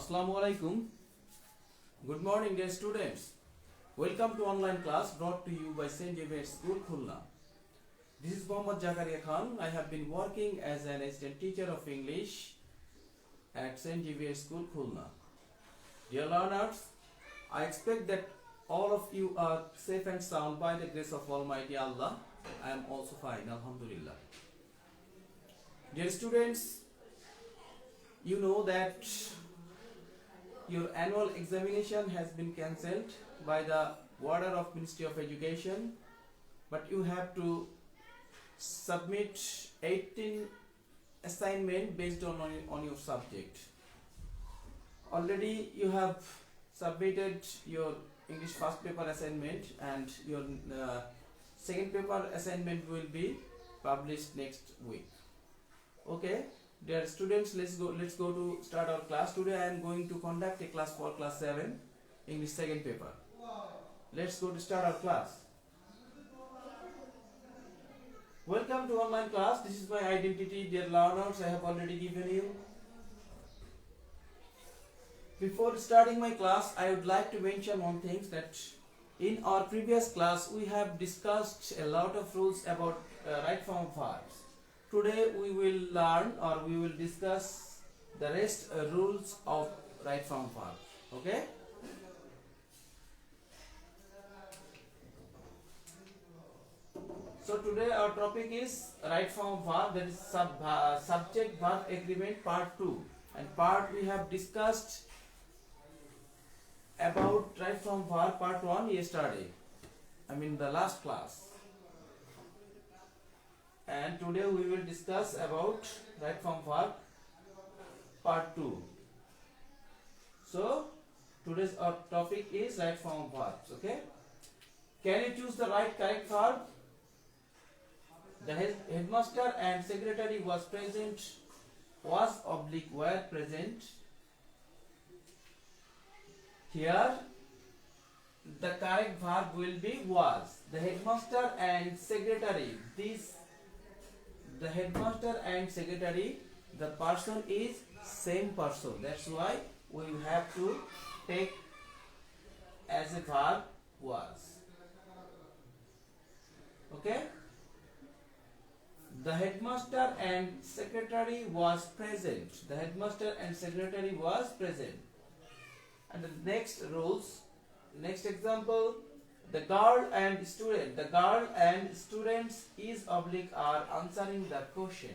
Assalamu alaikum. Good morning, dear students. Welcome to online class brought to you by St. Xavier's School, Khulna. This is Mohammad Zakaria Khan. I have been working as an assistant teacher of English at St. Xavier's School, Khulna. Dear learners, I expect that all of you are safe and sound by the grace of Almighty Allah. I am also fine, Alhamdulillah. Dear students, you know that your annual examination has been cancelled by the order of Ministry of Education, but you have to submit 18 assignment based on your subject. Already you have submitted your English first paper assignment, and your second paper assignment will be published next week. Okay, dear students, let's go to start our class. Today I am going to conduct a class for class 7 English second paper. Let's go to start our class. Welcome to online class. This is my identity, dear learners. I have already given you. Before starting my class, I would like to mention one thing, that in our previous class we have discussed a lot of rules about right form verbs. Today we will learn, or we will discuss the rest rules of right form verb. Okay? So today our topic is right form verb, that is subject verb agreement part 2, and part we have discussed about right form verb part 1 yesterday, the last class. And today we will discuss about right form verb part 2. So today's our topic is right form verbs. Okay, can you choose the right correct verb? The headmaster and secretary were present. Were present. Here the correct verb will be was. The headmaster and secretary, the headmaster and secretary, the person is same person. That's why we have to take as a verb was. Okay? The headmaster and secretary was present. The headmaster and secretary was present. And the next rules, next example, the girl and student. The girl and students is oblique are answering the question.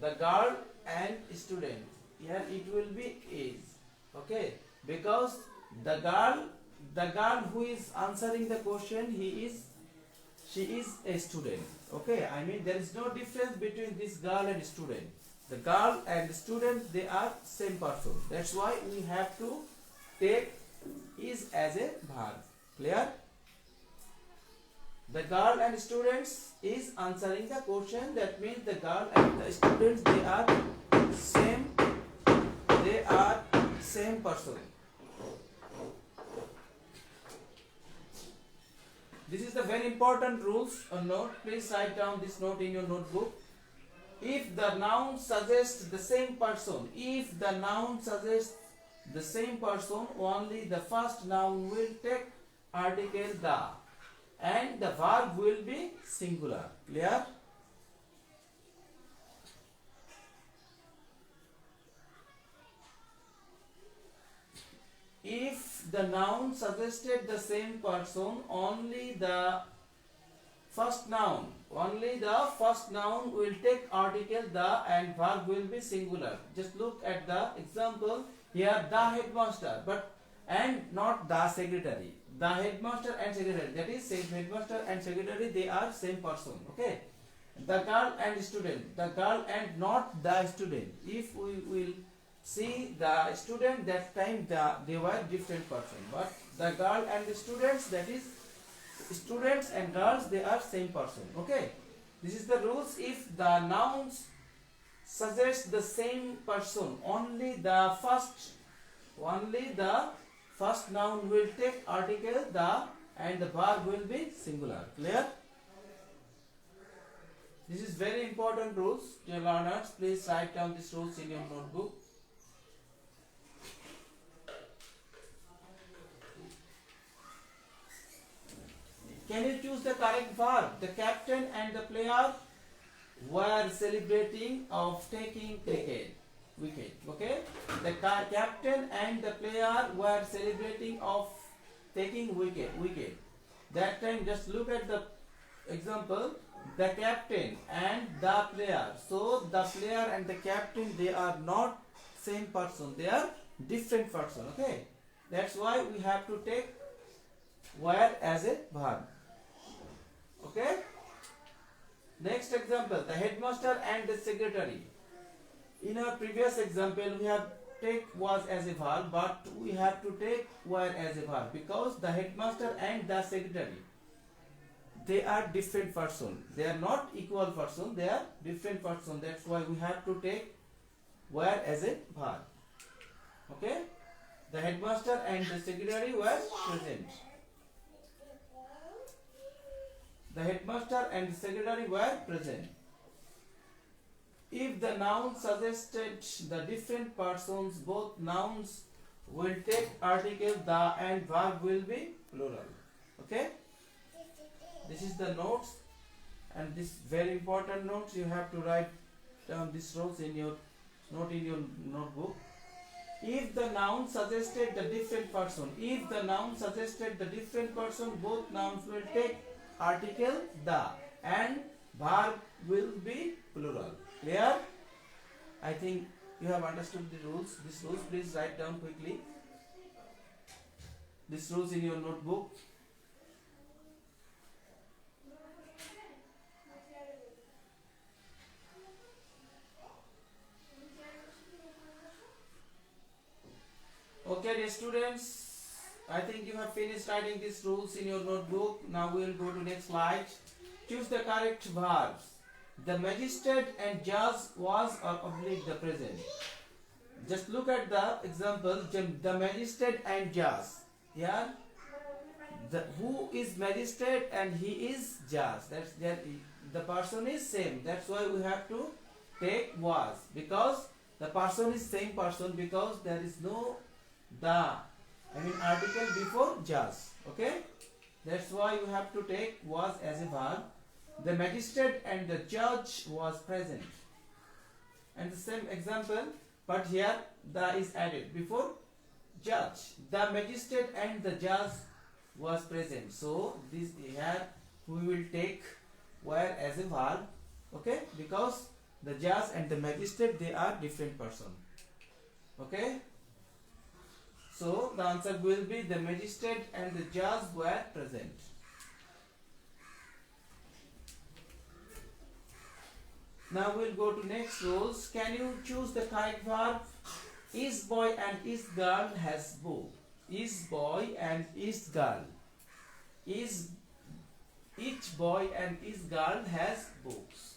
The girl and student. Here it will be is. Okay, because the girl who is answering the question, she is a student. Okay, there is no difference between this girl and student. The girl and student, they are same person. That's why we have to take is as a verb. Clear? The girl and students is answering the question. That means the girl and the students, they are same person. This is the very important rules or note. Please write down this note in your notebook. If the noun suggests the same person, only the first noun will take article the, and the verb will be singular. Clear? If the noun suggested the same person, only the first noun will take article the, and verb will be singular. Just look at the example here. The headmaster, and not the secretary. The headmaster and secretary, that is same headmaster and secretary, they are same person. Okay. The girl and student, the girl and not the student. If we will see the student, that time they were different person, but the girl and the students, that is students and girls, they are same person. Okay, this is the rules. If the nouns suggest the same person, only the first noun will take article the, and the verb will be singular. Clear? This is very important rules, dear learners. Please write down these rules in your notebook. Can you choose the correct verb? The captain and the player were celebrating of taking wicket. Okay? The captain and the player were celebrating of taking wicket. That time, just look at the example. The captain and the player. So the player and the captain, they are not same person. They are different person. Okay? That's why we have to take were as a verb. Okay? Next example, the headmaster and the secretary. In our previous example, we have take was as a verb, but we have to take were as a verb because the headmaster and the secretary, they are different person. They are not equal person. They are different person. That's why we have to take were as a verb. Okay? The headmaster and the secretary were present. The headmaster and the secretary were present. If the noun suggested the different persons, both nouns will take article the and verb will be plural. Okay? This is the notes, and this very important notes. You have to write down these rows in your notebook. If the noun suggested the different person, both nouns will take article the and verb will be plural. Clear? I think you have understood the rules. These rules, please write down quickly. These rules in your notebook. Okay, dear students, I think you have finished writing these rules in your notebook. Now we will go to next slide. Choose the correct verbs. The magistrate and judge was or oblique the present. Just look at the example. The magistrate and judge. Here, who is magistrate and he is judge. The person is same. That's why we have to take was, because the person is same person, because there is no article before judge. Okay? That's why you have to take was as a verb. The magistrate and the judge was present. And the same example, but here the is added before judge. The magistrate and the judge was present. So this here we will take were as a verb. Okay? Because the judge and the magistrate, they are different person. Okay? So the answer will be the magistrate and the judge were present. Now we'll go to next rules. Can you choose the correct verb? Is boy and is girl has book. Is boy and is girl. Is each boy and each girl has books.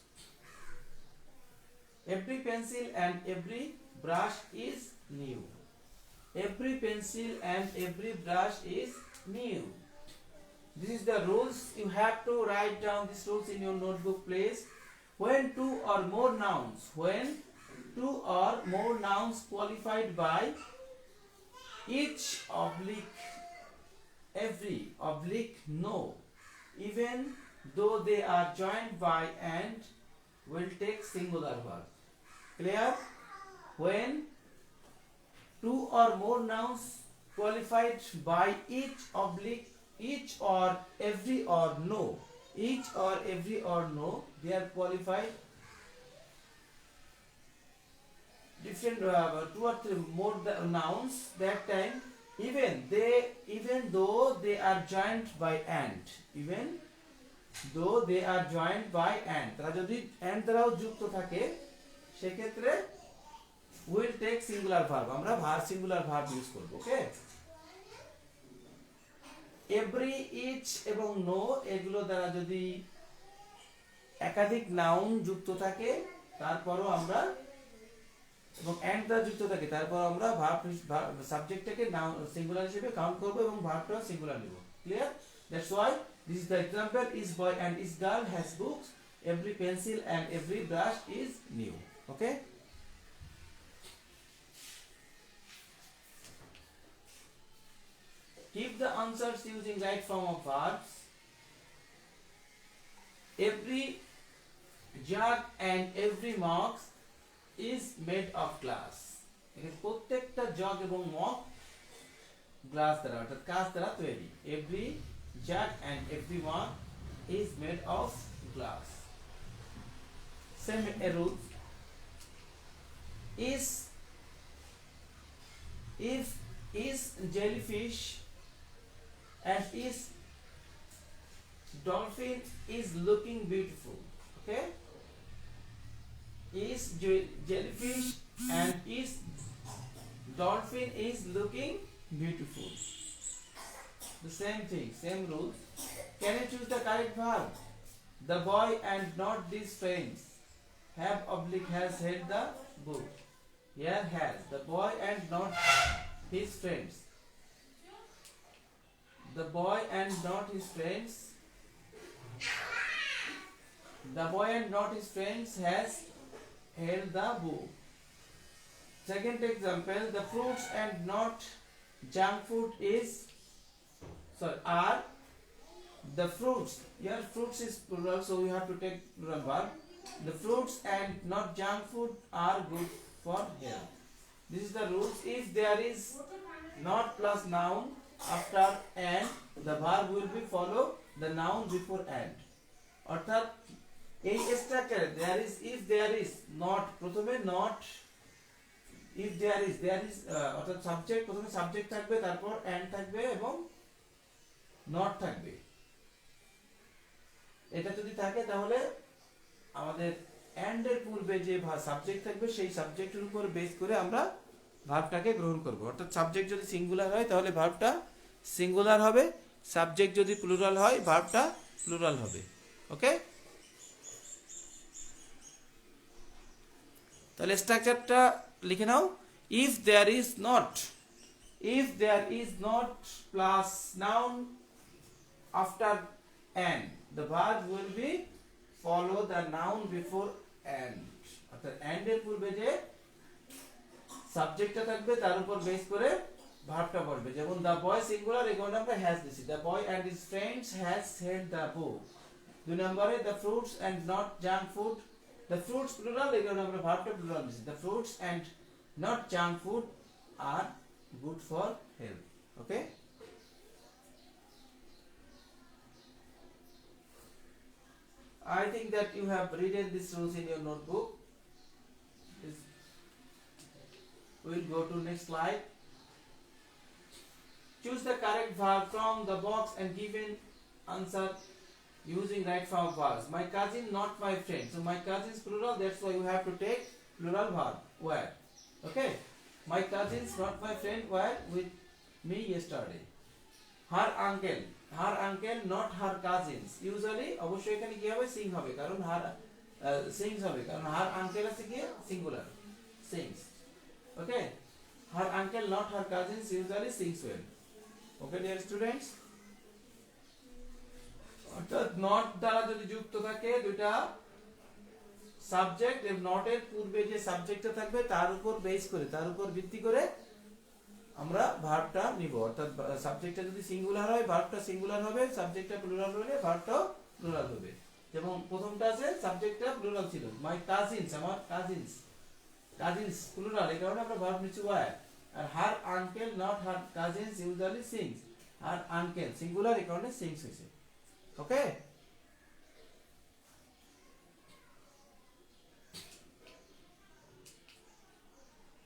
Every pencil and every brush is new. Every pencil and every brush is new. This is the rules. You have to write down these rules in your notebook, please. When two or more nouns qualified by each oblique every oblique no, even though they are joined by and, will take singular verb. Clear? When two or more nouns qualified by each oblique each or every or no, each or every or no, they are qualified different two or three more nouns. That time even though they are joined by and, even though they are joined by and, তারা যদি and দ্বারাও যুক্ত থাকে সেক্ষেত্রে will take singular verb. আমরা singular verb use করব. ওকে? every, each এবং no এগুলো দ্বারা যদি একাধিক নাউন যুক্ত থাকে তারপরও আমরা, এবং and দ্বারা যুক্ত থাকে তারপর আমরা ভার্ব সাবজেক্টটাকে নাউন সিঙ্গুলার হিসেবে কাউন্ট করব এবং ভার্বটা সিঙ্গুলার নিব. Clear? That's why this is the example. Is boy and is girl has books. Every pencil and every brush is new. Okay? Give the answers using right form of verbs. every jug and every mug is made of glass. এখানে প্রত্যেকটা jug এবং mug glass দ্বারা অর্থাৎ কাঁচ দ্বারা তৈরি. Every jug and every mug is made of glass. Same rule. Is jellyfish and is dolphin is looking beautiful. Okay. Is jellyfish and is dolphin is looking beautiful. The same thing, same rule. Can you choose the correct verb? The boy and not these friends have oblique has held the book. Here has the boy and not his friends. The boy and not his friends. The boy and not his friends has held the book. Second example, the fruits and not junk food are the fruits. Here fruits is plural, so we have to take plural verb. The fruits and not junk food are good for health. This is the rules. If there is not plus noun after and, the verb will be follow the noun before and. অর্থাৎ এই স্ট্রাকচারে if there is not প্রথমে not, if there is অর্থাৎ subject প্রথমে subject থাকবে, তারপর and থাকবে এবং not থাকবে. এটা যদি থাকে তাহলে আমাদের and এর পূর্বে যে সাবজেক্ট থাকবে সেই সাবজেক্টের উপর বেস করে আমরা ভার্বটাকে গ্রহণ করব. অর্থাৎ সাবজেক্ট যদি সিঙ্গুলার হয় তাহলে ভার্বটা সিঙ্গুলার হবে, সাবজেক্ট যদি প্লুরাল হয় ভার্বটা প্লুরাল হবে. ওকে, তাহলে স্ট্রাকচারটা লিখে নাও. if there is not plus noun after and, the verb will be follow the noun before and. অর্থাৎ and এর পূর্বে যে সাবজেক্টটা থাকবে তার উপর বেস করে ভার্বটা বলবে. যেমন the boy সিঙ্গুলার, এখানে আমরা has দিছি. the boy and his friends has held the book. দুই নম্বরে the fruits and not junk food, the fruits plural, এখানে আমরা ভার্বটা প্লুরাল দিছি. the fruits and not junk food are good for health. Okay, I think that you have written these rules in your notebook. We'll go to next slide. Choose the correct verb from the box and given answer using right form verbs. My cousin, not my friend. So my cousin is plural, that's why you have to take plural verb. Where? Okay. My cousins, not my friend, were with me yesterday. Her uncle, not her cousins. Usually অবশ্যই এখানে কি হবে, sing হবে, কারণ her sings হবে, কারণ her uncle আছে কি singular, sings. Okay, her uncle, not her cousins, usually sings well. Okay dear students, অর্থাৎ not দ্বারা যদি যুক্ত থাকে দুইটা সাবজেক্ট, এবং not এর পূর্বে যে সাবজেক্টটা থাকবে তার উপর বেস করে, তার উপর ভিত্তি করে আমরা ভার্বটা নিব. অর্থাৎ সাবজেক্টটা যদি সিঙ্গুলার হয় ভার্বটা সিঙ্গুলার হবে, সাবজেক্টটা প্লুরাল হলে ভার্বটাও প্লুরাল হবে. যেমন প্রথমটা আছে সাবজেক্টটা প্লুরাল ছিল, মাই কাজিনস, আমার কাজিনস প্লুরাল, এই কারণে আমরা ভার্ব নিচ্ছি ওয়ার. আর her uncle, not her cousins, usually sings. Her uncle singular, এই কারণে সিংস হয়েছে. ওকে,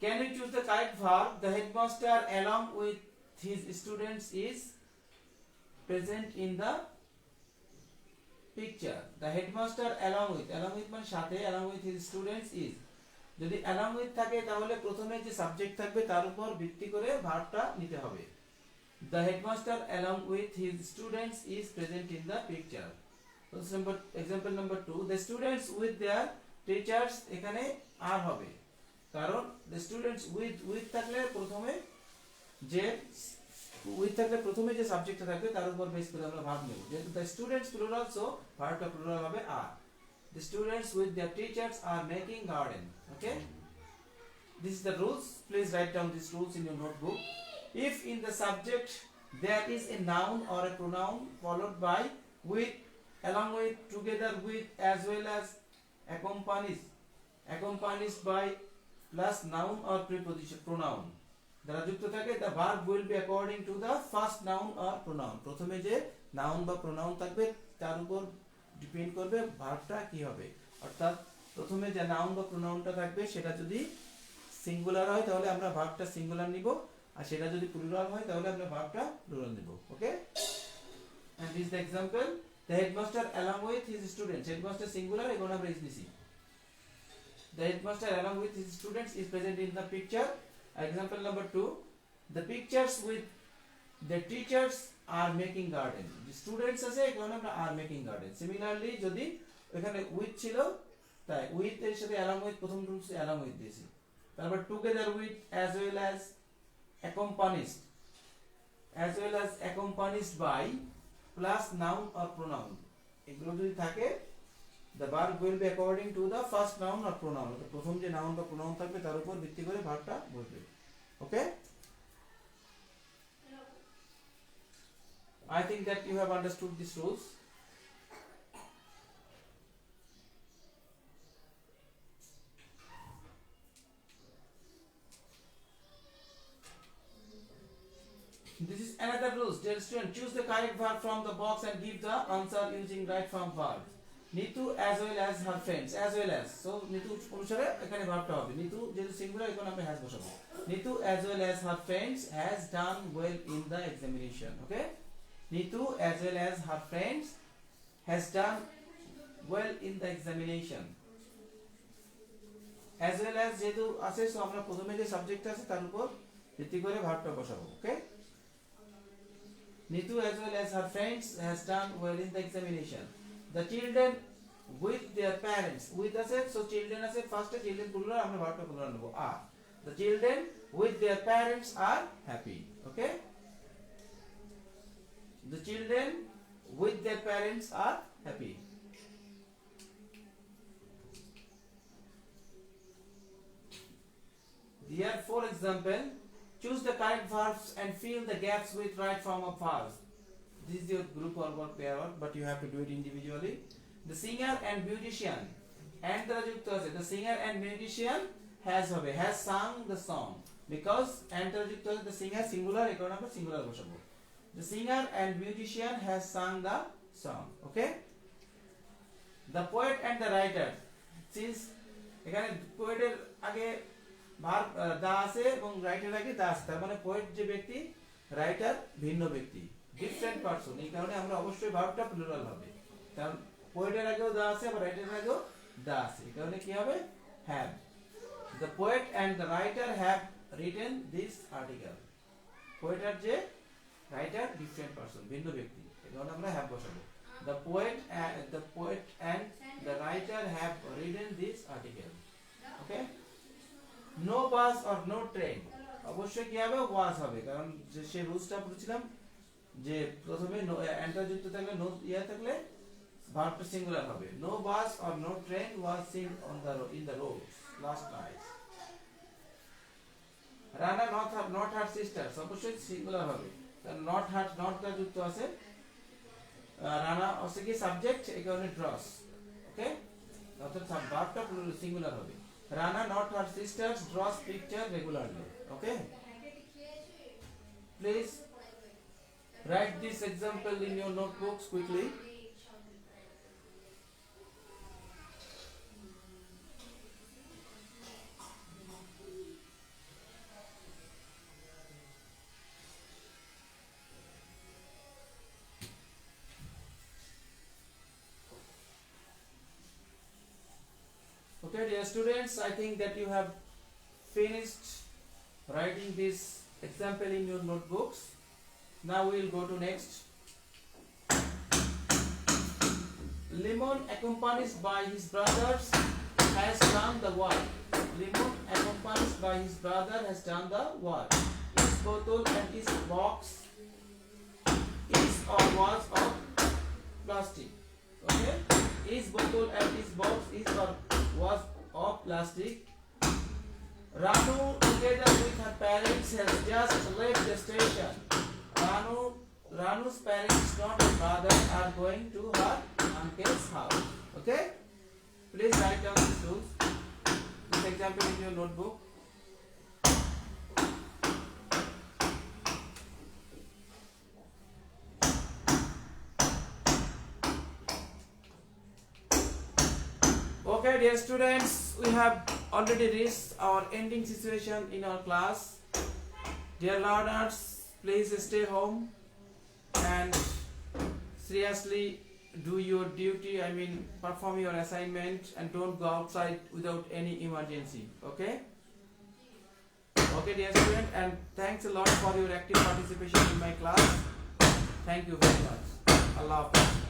can we choose the correct verb? The headmaster along with his students is present in the picture. The headmaster along with মানে সাথে, along with his students is, যদি along with থাকে তাহলে প্রথমে যে সাবজেক্ট থাকবে তার উপর ভিত্তি করে ভার্বটা নিতে হবে. The headmaster along with his students is present in the picture. Example number 2, the students with their teachers, এখানে আর হবে, কারণ the students with থাকলে প্রথমে যে সাবজেক্টটা থাকবে তার উপর বেস করে আমরা ভার্ব নেব. যেহেতু the students plural, so ভার্বটা প্লুরাল হবে are. The students with their teachers are making garden. Okay, this is the rules. Please write down these rules in your notebook. If in the subject there is a noun or a pronoun followed by with along with, together with, as well as, accompanies by plus noun or preposition pronoun দ্বারা যুক্ত থাকে, the verb will be according to the first noun or pronoun. প্রথমে যে noun বা pronoun থাকবে তার উপর depend করবে ভার্বটা কি হবে। অর্থাৎ প্রথমে যে নাউন বা প্রোনাউনটা থাকবে সেটা যদি সিঙ্গুলার হয় তাহলে আমরা ভার্বটা সিঙ্গুলার নিব, আর সেটা যদি প্লুরাল হয় তাহলে আমরা ভার্বটা প্লুরাল নিব। ওকে, and this is the example, the headmaster along with his students, headmaster singular এখন আমরা is নিছি, the headmaster along with his students is present in the picture. Example number 2, the pictures with the teachers are making garden, the students আছে এখন আমরা are making garden. Similarly যদি এখানে with ছিল তাই with এর সাথে along with প্রথম রুলস along with দিয়েছি, তারপর together with, as well as, accompanied by plus noun or pronoun, এগুলো যদি থাকে the verb will be according to the first noun or pronoun, প্রথম যে নাউন বা প্রোনাউন থাকবে তার উপর ভিত্তি করে ভার্বটা বসবে। ওকে, I think that you have understood these rules. This is another rules. Dear student, choose the correct verb from the box and give the answer using right form verb. Nitu as well as her friends, as well as, so Nitu অনুসারে এখানে ভার্বটা হবে, Nitu যেহেতু singular এখন আমরা has বসাবো, Nitu as well as her friends has done well in the examination. Okay, Nitu as well as her friends has done well in the examination. As well as যেহেতু আছে, so আমরা প্রথমে যে subject আছে তার উপর ভিত্তি করে ভার্বটা বসাবো। ওকে, Nitu as well as her friends has done well in the examination. The children with their parents, with আছে, so children আছে ফার্স্টে, children plural, আমরা ভার্বটা plural নেব are. The children with their parents are happy. Okay, the children with their parents are happy. Here, for example, choose the correct verbs and fill the gaps with right form of verbs. This is your group or work pair work, but you have to do it individually. The singer and musician, and the singer and musician has sung the song, because and the singer singular, এখন আমরা singular বসাবো, the singer and musician has sung the song. Okay, the poet and the writer, since এখানে poet এর আগে verb দা আছে এবং writer আগে দা আছে, তার মানে পোয়েট যে ব্যক্তি, রাইটার ভিন্ন ব্যক্তি, ডিফারেন্ট পারসন, এই কারণে আমরা অবশ্যই ভার্বটা প্লুরাল হবে, কারণ পোয়েটের আগেও দা আছে আবার রাইটারের আগেও দা আছে, এই কারণে কি হবে হ্যাভ। The poet and the writer have written this article. Poet আর যে রাইটার ডিফারেন্ট পারসন, ভিন্ন ব্যক্তি, এই কারণে আমরা হ্যাভ বসাবো। The poet and the writer have written this article. Okay, no bus or no train, অবশ্যই কি হবে was হবে, কারণ যে সে রুলসটা পড়ছিলাম যে প্রথমে এন্টার যুক্ত থাকলে, নো ইয়া থাকলে ভার্বটা সিঙ্গুলার হবে। No bus or no train was seen on the road, in the road last night. Rana not her sisters, অবশ্যই সিঙ্গুলার হবে, কারণ not টা যুক্ত আছে, রানা হচ্ছে কি সাবজেক্ট, এই কারণে ড্রস। ওকে, অর্থাৎ ভার্বটা সিঙ্গুলার হবে। Rana not her sisters draws picture regularly. Okay, please write this example in your notebooks quickly. Okay, dear students, I think that you have finished writing this example in your notebooks. Now we will go to next. Limon accompanied by his brothers has done the work. Limon accompanied by his brother has done the work. His bottle and his box is or was of plastic. Okay, his bottle and his box is or was of plastic. Ranu together with her parents has just left the station. Ranu's parents, not her father, are going to her uncle's house. Okay? Please write down these rules. This example in your notebook. Okay, dear students, we have already reached our ending situation in our class. Dear learners, please stay home and seriously do your duty, perform your assignment and don't go outside without any emergency. Okay? Okay, dear student, and thanks a lot for your active participation in my class. Thank you very much. Allah Hafiz.